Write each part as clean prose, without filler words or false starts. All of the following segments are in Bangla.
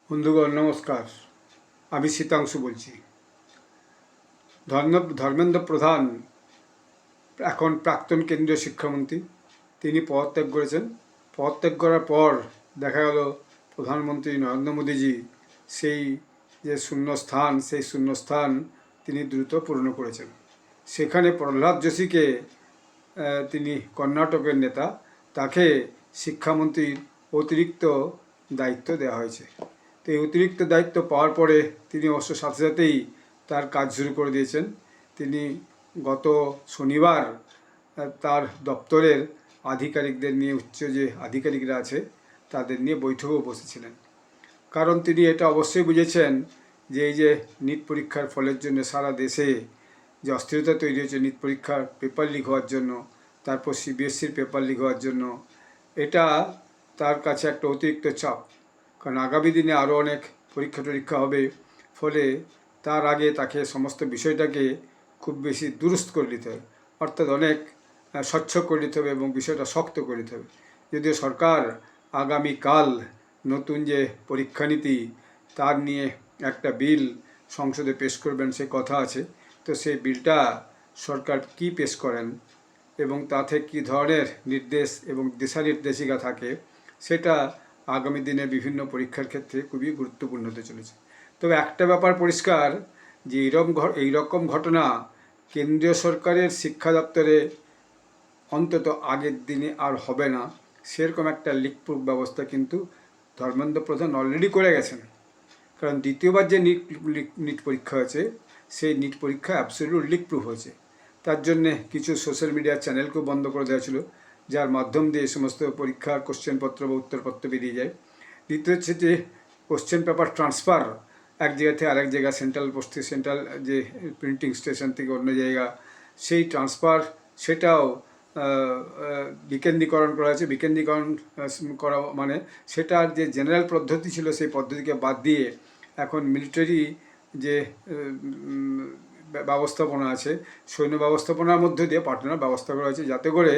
বন্ধুগণ নমস্কার। আমি শীতাংশু বলছি। ধর্মেন্দ্র প্রধান এখন প্রাক্তন কেন্দ্রীয় শিক্ষামন্ত্রী। তিনি পদত্যাগ করেছেন। পদত্যাগ করার পর দেখা গেল প্রধানমন্ত্রী নরেন্দ্র মোদীজি সেই যে শূন্যস্থান, সেই শূন্যস্থান তিনি দ্রুত পূর্ণ করেছেন। সেখানে প্রহ্লাদ যোশীকে, তিনি কর্ণাটকের নেতা, তাকে শিক্ষামন্ত্রীর অতিরিক্ত দায়িত্ব দেওয়া হয়েছে। তো এই অতিরিক্ত দায়িত্ব পাওয়ার পরে তিনি অবশ্য সাথে সাথেই তার কাজ শুরু করে দিয়েছেন। তিনি গত শনিবার তার দপ্তরের আধিকারিকদের নিয়ে, উচ্চ যে আধিকারিকরা আছে তাদের নিয়ে বৈঠকেও বসেছিলেন। কারণ তিনি এটা অবশ্যই বুঝেছেন যে এই যে নিট পরীক্ষার ফলের জন্য সারা দেশে যে অস্থিরতা তৈরি হয়েছে, নিট পরীক্ষার পেপার লিক হওয়ার জন্য, তারপর সিবিএসসির পেপার লিক হওয়ার জন্য, এটা তার কাছে একটা অতিরিক্ত চাপ। কারণ আগামী দিনে আরও অনেক পরীক্ষা টরীক্ষা হবে, ফলে তার আগে তাকে সমস্ত বিষয়টাকে খুব বেশি দুরস্ত করে নিতে হবে, অর্থাৎ অনেক স্বচ্ছ করে নিতে হবে এবং বিষয়টা শক্ত করে নিতে হবে। যদিও সরকার আগামীকাল নতুন যে পরীক্ষা নীতি তার নিয়ে একটা বিল সংসদে পেশ করবেন সে কথা আছে। তো সেই বিলটা সরকার কি পেশ করেন এবং তাতে কী ধরনের নির্দেশ এবং দিশানির্দেশিকা থাকে, সেটা আগামী দিনে বিভিন্ন পরীক্ষার ক্ষেত্রে খুবই গুরুত্বপূর্ণ হতে চলেছে। তবে একটা ব্যাপার পরিষ্কার, যে এইরকম ঘটনা কেন্দ্রীয় সরকারের শিক্ষা দপ্তরে অন্তত আগের দিনে আর হবে না, সেরকম একটা লিক প্রুফ ব্যবস্থা কিন্তু ধর্মেন্দ্র প্রধান অলরেডি করে গেছেন। কারণ দ্বিতীয়বার যে নিট পরীক্ষা হয়েছে, সেই নিট পরীক্ষা অ্যাবসলিউট লিক প্রুফ হয়েছে। তার জন্যে কিছু সোশ্যাল মিডিয়া চ্যানেলকেও বন্ধ করে দেওয়া ছিল, যার মাধ্যম দিয়ে এই সমস্ত পরীক্ষার কোশ্চেনপত্র বা উত্তরপত্র বেরিয়ে যায়। দ্বিতীয় হচ্ছে যে কোশ্চেন পেপার ট্রান্সফার এক জায়গা থেকে আরেক জায়গা, সেন্ট্রাল যে প্রিন্টিং স্টেশন থেকে অন্য জায়গা, সেই ট্রান্সফার সেটাও বিকেন্দ্রীকরণ করা হয়েছে। বিকেন্দ্রীকরণ করা মানে সেটার যে জেনারেল পদ্ধতি ছিল সেই পদ্ধতিকে বাদ দিয়ে এখন মিলিটারি যে ব্যবস্থাপনা আছে, সৈন্য ব্যবস্থাপনার মধ্য দিয়ে পাঠানোর ব্যবস্থা করা হয়েছে, যাতে করে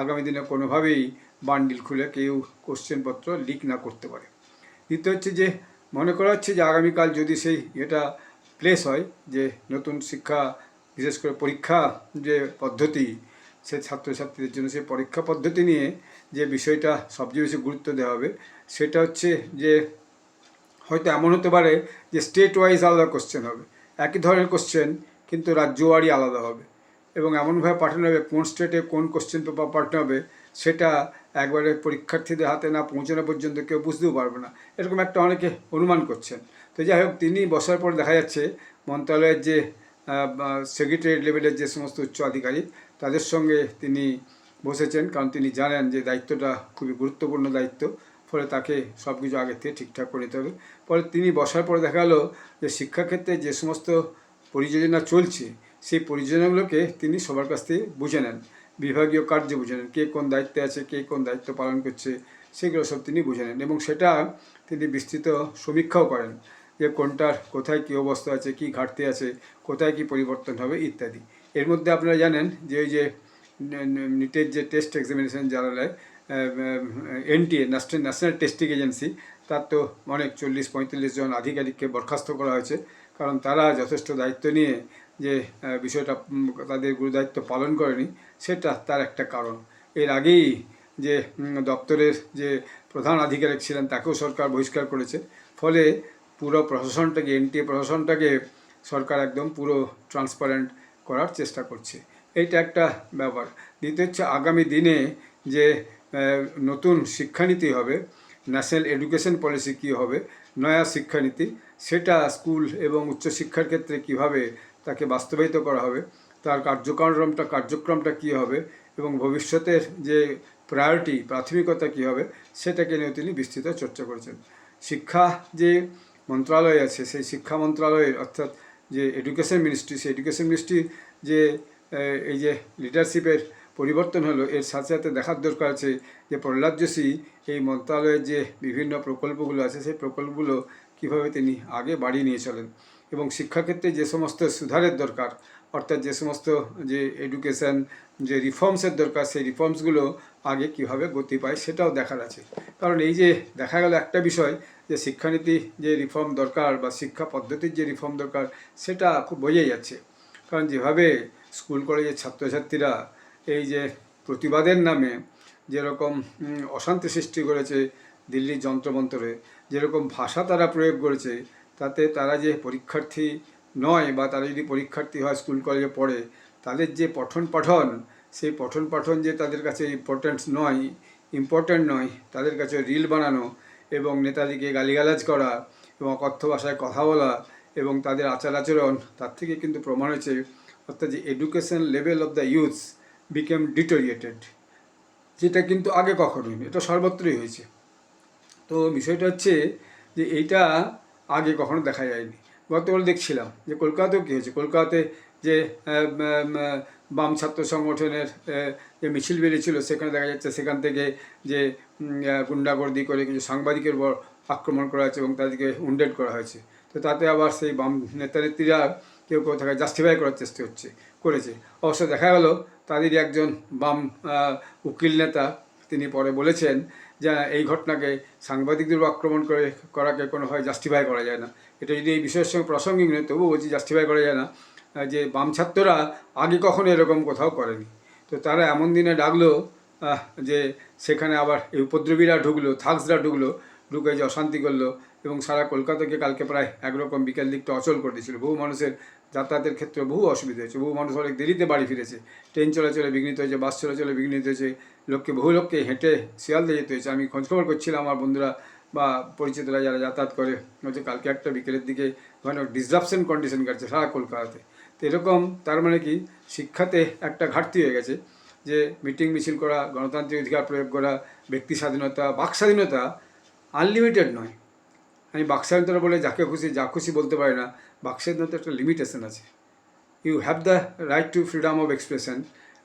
আগামী দিনে কোনোভাবেই বান্ডিল খুলে কেউ কোশ্চেনপত্র লিক না করতে পারে। দ্বিতীয় হচ্ছে যে মনে করা হচ্ছে যে আগামীকাল যদি সেই এটা প্লেস হয়, যে নতুন শিক্ষা বিশেষ করে পরীক্ষা যে পদ্ধতি, সে ছাত্রছাত্রীদের জন্য সেই পরীক্ষা পদ্ধতি নিয়ে যে বিষয়টা সবচেয়ে বেশি গুরুত্ব দেওয়া হবে, সেটা হচ্ছে যে হয়তো এমন হতে পারে যে স্টেট ওয়াইজ আলাদা কোশ্চেন হবে, একই ধরনের কোশ্চেন কিন্তু রাজ্যওয়ারি আলাদা হবে, এবং এমনভাবে পাঠানো হবে কোন স্টেটে কোন কোশ্চেন পেপার পাঠানো হবে সেটা একবারে পরীক্ষার্থীদের হাতে না পৌঁছানো পর্যন্ত কেউ বুঝতেও পারবে না, এরকম একটা অনেকে অনুমান করছেন। তো যাই হোক, তিনি বসার পর দেখা যাচ্ছে মন্ত্রণালয়ের যে সেক্রেটারি লেভেলের যে সমস্ত উচ্চ আধিকারিক তাদের সঙ্গে তিনি বসেছেন, কারণ তিনি জানেন যে দায়িত্বটা খুবই গুরুত্বপূর্ণ দায়িত্ব, ফলে তাকে সব কিছু আগের থেকে ঠিকঠাক করে নিতে হবে। ফলে তিনি বসার পরে দেখা গেলো যে শিক্ষাক্ষেত্রে যে সমস্ত পরিযোজনা চলছে সেই পরিযোজনাগুলোকে তিনি সবার কাছ থেকে বুঝে নেন, বিভাগীয় কার্য বুঝে নেন, কে কোন দায়িত্বে আছে, কে কোন দায়িত্ব পালন করছে, সেগুলো সব তিনি বুঝে নেন এবং সেটা তিনি বিস্তৃত সমীক্ষাও করেন যে কোনটার কোথায় কী অবস্থা আছে, কী ঘাটতি আছে, কোথায় কী পরিবর্তন হবে ইত্যাদি। এর মধ্যে আপনারা জানেন যে ওই যে নিটের যে টেস্ট এক্সামিনেশন যারা নেয়, এনটিএ ন্যাশনাল টেস্টিং এজেন্সি, তার তো অনেক 40-45 জন আধিকারিককে বরখাস্ত করা হয়েছে, কারণ তারা যথেষ্ট দায়িত্ব নিয়ে যে বিষয়টা তাদের গুরুদায়িত্ব পালন করেনি, সেটা তার একটা কারণ। এর আগেই যে দপ্তরের যে প্রধান আধিকারিক ছিলেন তাকেও সরকার বহিষ্কার করেছে, ফলে পুরো প্রশাসনটাকে, এনটিএ প্রশাসনটাকে সরকার একদম পুরো ট্রান্সপারেন্ট করার চেষ্টা করছে। এইটা একটা ব্যাপার। দ্বিতীয় হচ্ছে আগামী দিনে যে নতুন শিক্ষানীতি হবে, ন্যাশনাল এডুকেশন পলিসি কী হবে, নয়া শিক্ষানীতি, সেটা স্কুল এবং উচ্চশিক্ষার ক্ষেত্রে কিভাবে তাকে বাস্তবায়িত করা হবে, তার কার্যক্রমটা কী হবে এবং ভবিষ্যতের যে প্রাথমিকতা কী হবে, সেটাকে নিয়ে তিনি বিস্তৃত চর্চা করেছেন। শিক্ষা যে মন্ত্রণালয় আছে, সেই শিক্ষা মন্ত্রণালয়ের অর্থাৎ যে এডুকেশন মিনিস্ট্রি, সেই এডুকেশন মিনিস্ট্রির যে এই যে লিডারশিপের পরিবর্তন হলো, এর সাথে সাথে দেখার দরকার আছে যে প্রহ্লাদ যোশী এই মন্ত্রণালয়ের যে বিভিন্ন প্রকল্পগুলো আছে সেই প্রকল্পগুলো কীভাবে তিনি আগে বাড়িয়ে নিয়ে চলেন এবং শিক্ষাক্ষেত্রে যে সমস্ত সুধারের দরকার, অর্থাৎ যে সমস্ত যে এডুকেশান যে রিফর্মসের দরকার, সেই রিফর্মসগুলো আগে কীভাবে গতি পায় সেটাও দেখার আছে। কারণ এই যে দেখা গেল একটা বিষয় যে শিক্ষানীতি যে রিফর্ম দরকার বা শিক্ষা পদ্ধতির যে রিফর্ম দরকার সেটা খুব বোঝাই যাচ্ছে। কারণ যেভাবে স্কুল কলেজের ছাত্রছাত্রীরা এই যে প্রতিবাদের নামে যেরকম অশান্তি সৃষ্টি করেছে দিল্লির যন্ত্রমন্ত্রে, যেরকম ভাষা তারা প্রয়োগ করেছে, তাতে তারা যে পরীক্ষার্থী নয় বা তারা যদি পরীক্ষার্থী হয় স্কুল কলেজে পড়ে, তাদের যে পঠন পাঠন, সেই পঠন পাঠন যে তাদের কাছে ইম্পর্ট্যান্ট নয়, তাদের কাছে রিল বানানো এবং নেতাজিকে গালিগালাজ করা এবং অকথ্য ভাষায় কথা বলা এবং তাদের আচার আচরণ, তার থেকে কিন্তু প্রমাণ হয়েছে অর্থাৎ যে education level of the youths became deteriorated, যেটা কিন্তু আগে কখনোই, এটা সর্বত্রই হয়েছে। তো বিষয়টা হচ্ছে যে এইটা আগে কখনো দেখা যায়নি। গতকাল দেখছিলাম যে কলকাতাতেও কী হয়েছে, কলকাতাতে যে বাম ছাত্র সংগঠনের যে মিছিল বেরিয়েছিল, সেখানে দেখা যাচ্ছে সেখান থেকে যে গুন্ডাগর্দি করে কিছু সাংবাদিকের উপর আক্রমণ করা হয়েছে এবং তাদেরকে উন্ডেড করা হয়েছে। তো তাতে আবার সেই বাম নেতানেত্রীরা কেউ কোথাও জাস্টিফাই করার চেষ্টা করেছে। অবশ্য দেখা গেল তাদেরই একজন বাম উকিল নেতা তিনি পরে বলেছেন যে এই ঘটনাকে সাংবাদিকদের আক্রমণ করাকে কোনোভাবে জাস্টিফাই করা যায় না। এটা যদি এই বিষয়ের সঙ্গে প্রাসঙ্গিক নয়, তবুও বলছি জাস্টিফাই করা যায় না যে বাম ছাত্ররা আগে কখনো এরকম কোথাও করেনি। তো তারা এমন দিনে ডাকলো যে সেখানে আবার এই উপদ্রবীরা ঢুকলো, থাগসরা ঢুকে যে অশান্তি করলো এবং সারা কলকাতাকে কালকে প্রায় একরকম বিকেল দিকটা অচল করে দিয়েছিল। বহু মানুষের যাতায়াতের ক্ষেত্রে বহু অসুবিধা হয়েছে, বহু মানুষ অনেক দেরিতে বাড়ি ফিরেছে, ট্রেন চলাচলে বিঘ্নিত হয়েছে, বাস চলাচলে বিঘ্নিত হয়েছে, বহু লোককে হেঁটে শিয়ালদা যেতে হয়েছে। আমি খোঁজখবর করছিলাম, আমার বন্ধুরা বা পরিচিতরা যারা যাতায়াত করে হচ্ছে কালকে একটা বিকেলের দিকে ওখানে ডিসরাপশন কন্ডিশন কাটছে সারা কলকাতাতে। তো এরকম তার মানে কি শিক্ষাতে একটা ঘাটতি হয়ে গেছে যে মিটিং মিছিল করা, গণতান্ত্রিক অধিকার প্রয়োগ করা, ব্যক্তি স্বাধীনতা, বাক স্বাধীনতা আনলিমিটেড নয়। আমি বাক স্বাধীনতা বলে যাকে খুশি যা খুশি বলতে পারি না, বাক স্বাধীনতা একটা লিমিটেশন আছে। You have the right to freedom of expression,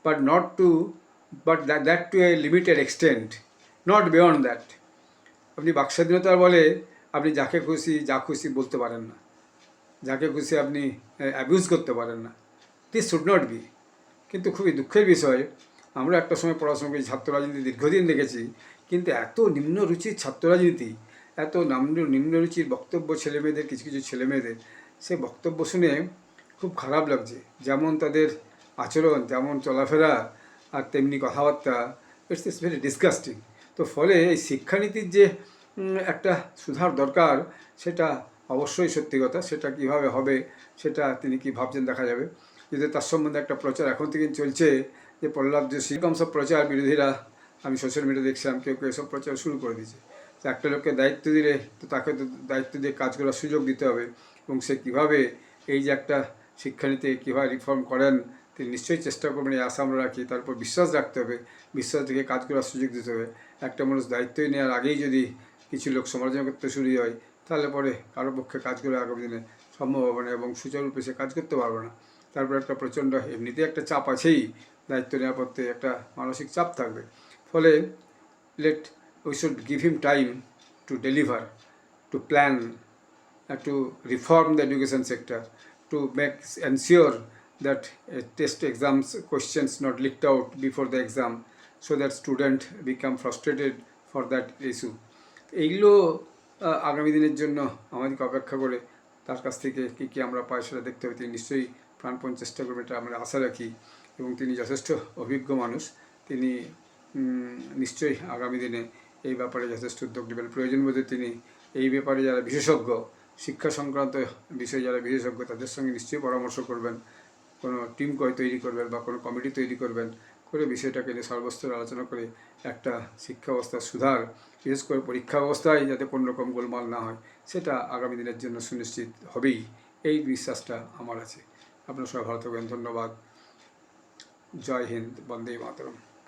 but that to a limited extent, not beyond that. আপনি বাক স্বাধীনতা বলে আপনি যাকে খুশি যা খুশি বলতে পারেন না, যাকে খুশি আপনি অ্যাবিউজ করতে পারেন না। This should not be. কিন্তু খুবই দুঃখের বিষয়, আমরা একটা সময় পড়াশোনা করি, ছাত্র রাজনীতি দীর্ঘদিন দেখেছি, কিন্তু এত নিম্ন রুচির ছাত্র রাজনীতি, এত নিম্ন রুচির বক্তব্য ছেলেমেয়েদের, কিছু কিছু ছেলেমেয়েদের, সে বক্তব্য শুনে খুব খারাপ লাগছে। যেমন তাদের আচরণ, যেমন চলাফেরা, আর তেমনি কথাবার্তা, ইটস ভেরি ডিসগাস্টিং। তো ফলে এই শিক্ষানীতির যে একটা সুধার দরকার, সেটা অবশ্যই সত্যি কথা। সেটা কীভাবে হবে সেটা তিনি কি ভাবছেন দেখা যাবে। যদি তার সম্বন্ধে একটা প্রচার এখন থেকে চলছে যে প্রহ্লাদ যোশী, এরকম সব প্রচার বিরোধীরা আমি সোশ্যাল মিডিয়া দেখছিলাম, কেউ এসব প্রচার শুরু করে দিয়েছে। তো একটা লোককে দায়িত্ব দিলে তো তাকে তো দায়িত্ব দিয়ে কাজ করার সুযোগ দিতে হবে এবং সে কীভাবে এই যে একটা শিক্ষানীতি কীভাবে রিফর্ম করেন তিনি নিশ্চয়ই চেষ্টা করবেন, এই আশা আমরা রাখি। তারপর বিশ্বাস রাখতে হবে, বিশ্বাস থেকে কাজ করার সুযোগ দিতে হবে। একটা মানুষ দায়িত্বই নেওয়ার আগেই যদি কিছু লোক সমালোচনা করতে শুরু হয়, তাহলে পরে কারো পক্ষে কাজ করে আগামী দিনে সম্ভব হবে না এবং সুচারুরূপে সে কাজ করতে পারবে না। তারপর একটা প্রচণ্ড এমনিতেই একটা চাপ আছেই, দায়িত্ব নেওয়ার পথে একটা মানসিক চাপ থাকবে। ফলে we should give him time to deliver, to plan, to reform the education sector, to ensure that test exams questions not leaked out before the exam, so that student become frustrated for that issue. এইগুলো আগামী দিনের জন্য আমাদেরকে অপেক্ষা করে তার কাছ থেকে কী কী আমরা পাই সেটা দেখতে হবে। তিনি নিশ্চয়ই প্রাণপণ চেষ্টা করবেন, এটা আমরা আশা রাখি। এবং তিনি যথেষ্ট অভিজ্ঞ মানুষ, তিনি নিশ্চয়ই আগামী দিনে এই ব্যাপারে যথেষ্ট উদ্যোগ নেবেন। প্রয়োজন বোধে তিনি এই ব্যাপারে যারা বিশেষজ্ঞ, শিক্ষা সংক্রান্ত বিষয়ে যারা বিশেষজ্ঞ, তাদের সঙ্গে নিশ্চয়ই পরামর্শ করবেন, কোনো টিম তৈরি করবেন বা কোনো কমিটি তৈরি করবেন, করে বিষয়টাকে নিয়ে সর্বস্তরে আলোচনা করে একটা শিক্ষা ব্যবস্থার সুধার, বিশেষ করে পরীক্ষা ব্যবস্থায় যাতে কোনো রকম গোলমাল না হয়, সেটা আগামী দিনের জন্য সুনিশ্চিত হবেই, এই বিশ্বাসটা আমার আছে। আপনার সবাই ভালো থাকবেন। ধন্যবাদ। জয় হিন্দ। বন্দে মাতরম।